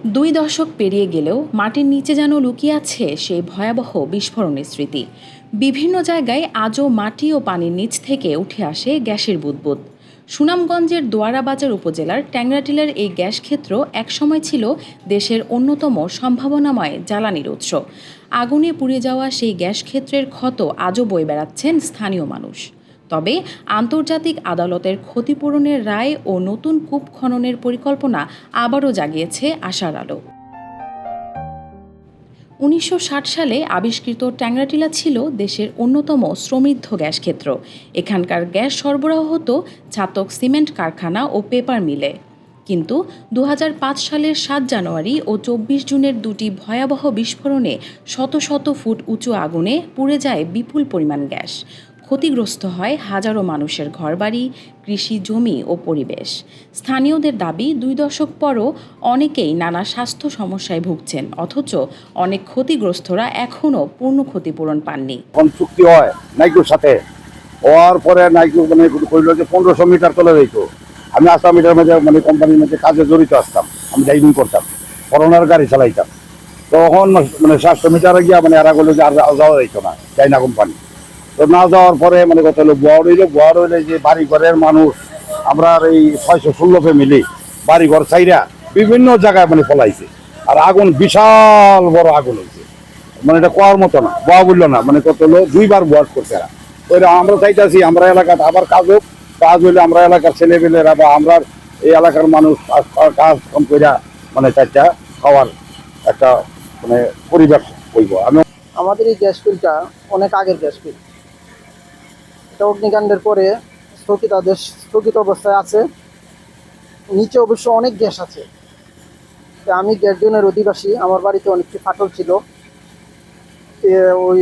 2 দশক পেরিয়ে গেলেও মাটির নিচে যেন লুকিয়ে আছে সেই ভয়াবহ বিস্ফোরণের স্মৃতি। বিভিন্ন জায়গায় আজও মাটি ও পানির নিচ থেকে উঠে আসে গ্যাসের বুদবুদ। সুনামগঞ্জের দোয়ারাবাজার উপজেলার ট্যাংরাটিলার এই গ্যাস ক্ষেত্র একসময় ছিল দেশের অন্যতম সম্ভাবনাময় জ্বালানির উৎস। আগুনে পুড়ে যাওয়া সেই গ্যাস ক্ষেত্রের ক্ষত আজও বয়ে বেড়াচ্ছেন স্থানীয় মানুষ। তবে আন্তর্জাতিক আদালতের ক্ষতিপূরণের রায় ও নতুন কূপ খননের পরিকল্পনা আবারও জাগিয়েছে আশার আলো। ১৯৬০ সালে আবিষ্কৃত ট্যাংরাটিলা ছিল দেশের অন্যতম সমৃদ্ধ গ্যাস ক্ষেত্র। এখানকার গ্যাস সরবরাহ হতো ছাতক সিমেন্ট কারখানা ও পেপার মিলে। কিন্তু ২০০৫ সালের ৭ জানুয়ারি ও ২৪ জুনের দুটি ভয়াবহ বিস্ফোরণে শত শত ফুট উঁচু আগুনে পুড়ে যায় বিপুল পরিমাণ গ্যাস। ক্ষতিগ্রস্ত হয় হাজারো মানুষের ঘরবাড়ি, কৃষি জমি ও পরিবেশ। স্থানীয়দের দাবি 2 দশক পরও অনেকেই নানা স্বাস্থ্য সমস্যায় ভুগছেন, অথচ অনেক ক্ষতিগ্রস্তরা এখনও পূর্ণ ক্ষতিপূরণ পাননি। চুক্তি হয় নাইকুর সাথে, হওয়ার পরে নাইকু কইল যে 1500 মিটার চলে যেত। আমি 800 মিটার মধ্যে কোম্পানির মধ্যে কাজে জড়িত আসতাম, আমি ড্রাইভিং করতাম, করোনার গাড়ি চালাইতাম। তখন 700 মিটারে গিয়া এরা বললো যে আর যাওয়া যাইত না, চাইনা কোম্পানি। তো না যাওয়ার পরে কথা হলো বোয়া রইলে যে বাড়ি ঘরের মানুষ আমরা এই 616 ফ্যামিলি বাড়ি ঘর চাইরা বিভিন্ন জায়গায় ফলাইছে। আর আগুন বিশাল বড় আগুন হয়েছে, এটা কোয়ার মতো না, বোয়া বললো না, কত হলো 2বার বোয়াস করছে এরা। ওই আমরা চাইতেছি আমরা এলাকাতে আবার কাজ হোক, কাজ হইলে আমরা এলাকার ছেলেপেলেরা বা আমরা এই এলাকার মানুষ কাজ কম কইরা চারটা খাওয়ার একটা পরিবেশ হইব। আমাদের এই গ্যাস ফিল্ডটা অনেক আগের গ্যাস ফিল্ড। এটা অগ্নিকাণ্ডের পরে স্থগিত অবস্থায় আছে। নিচে অবশ্য অনেক গ্যাস আছে। আমি গ্যাস জোনের অধিবাসী, আমার বাড়িতে অনেকটি ফাটল ছিল। ওই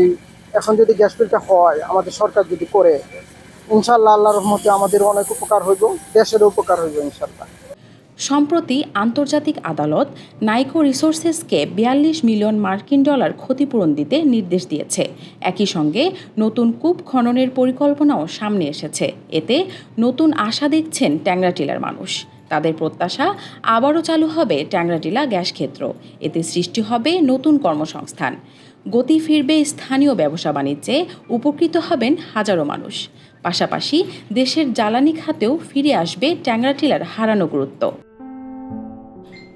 এখন যদি গ্যাস ফিল্ডটা হয়, আমাদের সরকার যদি করে, ইনশাল্লাহ আল্লাহর রহমতে আমাদের অনেক উপকার হইব, দেশের উপকার হইব ইনশাল্লাহ। সম্প্রতি আন্তর্জাতিক আদালত নাইকো রিসোর্সেসকে ৪২ মিলিয়ন মার্কিন ডলার ক্ষতিপূরণ দিতে নির্দেশ দিয়েছে। একই সঙ্গে নতুন কূপ খননের পরিকল্পনাও সামনে এসেছে। এতে নতুন আশা দেখছেন ট্যাংরাটিলার মানুষ। তাদের প্রত্যাশা, আবারও চালু হবে ট্যাংরাটিলা গ্যাস ক্ষেত্র। এতে সৃষ্টি হবে নতুন কর্মসংস্থান, গতি ফিরবে স্থানীয় ব্যবসা বাণিজ্যে, উপকৃত হবেন হাজারো মানুষ। পাশাপাশি দেশের জ্বালানি খাতেও ফিরে আসবে ট্যাংরাটিলার হারানো গুরুত্ব।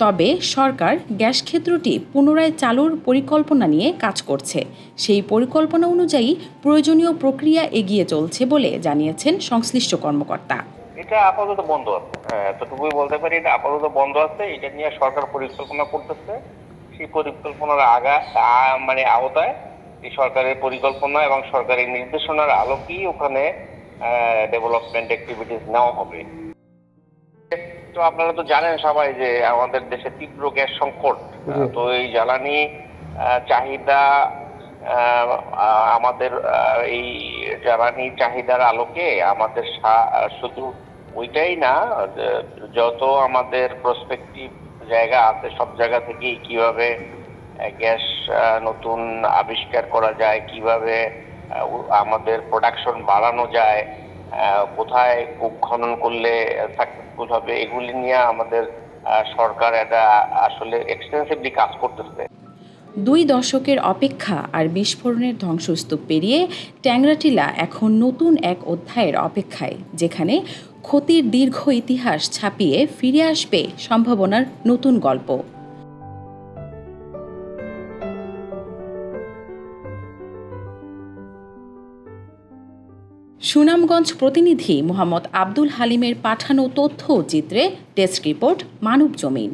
তবে সরকার গ্যাস ক্ষেত্রটি পুনরায় চালুর পরিকল্পনা নিয়ে কাজ করছে। সেই পরিকল্পনা অনুযায়ী প্রয়োজনীয় প্রক্রিয়া এগিয়ে চলছে বলে জানিয়েছেন সংশ্লিষ্ট কর্মকর্তা। এটা আপাতত বন্ধ আছে, এতটুকুই বলতে পারি, এটা আপাতত বন্ধ আছে। এটা নিয়ে সরকার পরিকল্পনা করতেছে। সেই পরিকল্পনার আওতায় এই সরকারের পরিকল্পনা এবং সরকারি নির্দেশনার আলোকেই ওখানে ডেভেলপমেন্ট অ্যাক্টিভিটিস নেওয়া হবে। তো আপনারা তো জানেন সবাই যে আমাদের দেশে তীব্র গ্যাস সংকট। তো এই জ্বালানি চাহিদা, আমাদের এই জ্বালানি চাহিদার আলোকে আমাদের শুধু ওইটাই না, যত আমাদের প্রসপেক্টিভ জায়গা আছে সব জায়গা থেকেই কিভাবে গ্যাস নতুন আবিষ্কার করা যায়, কিভাবে আমাদের প্রোডাকশন বাড়ানো যায়, কোথায় কূপ খনন করলে সাকসেসফুল হবে, এগুলি নিয়ে আমাদের সরকার এটা আসলে এক্সটেন্সিভলি কাজ করতেছে। 2 দশকের অপেক্ষা আর বিস্ফোরণের ধ্বংসস্তূপ পেরিয়ে ট্যাংরাটিলা এখন নতুন এক অধ্যায়ের অপেক্ষায়, যেখানে ক্ষতির দীর্ঘ ইতিহাস ছাপিয়ে ফিরে আসবে সম্ভাবনার নতুন গল্প। সুনামগঞ্জ প্রতিনিধি মোহাম্মদ আব্দুল হালিমের পাঠানো তথ্য ও চিত্রে ডেস্ক রিপোর্ট, মানব জমিন।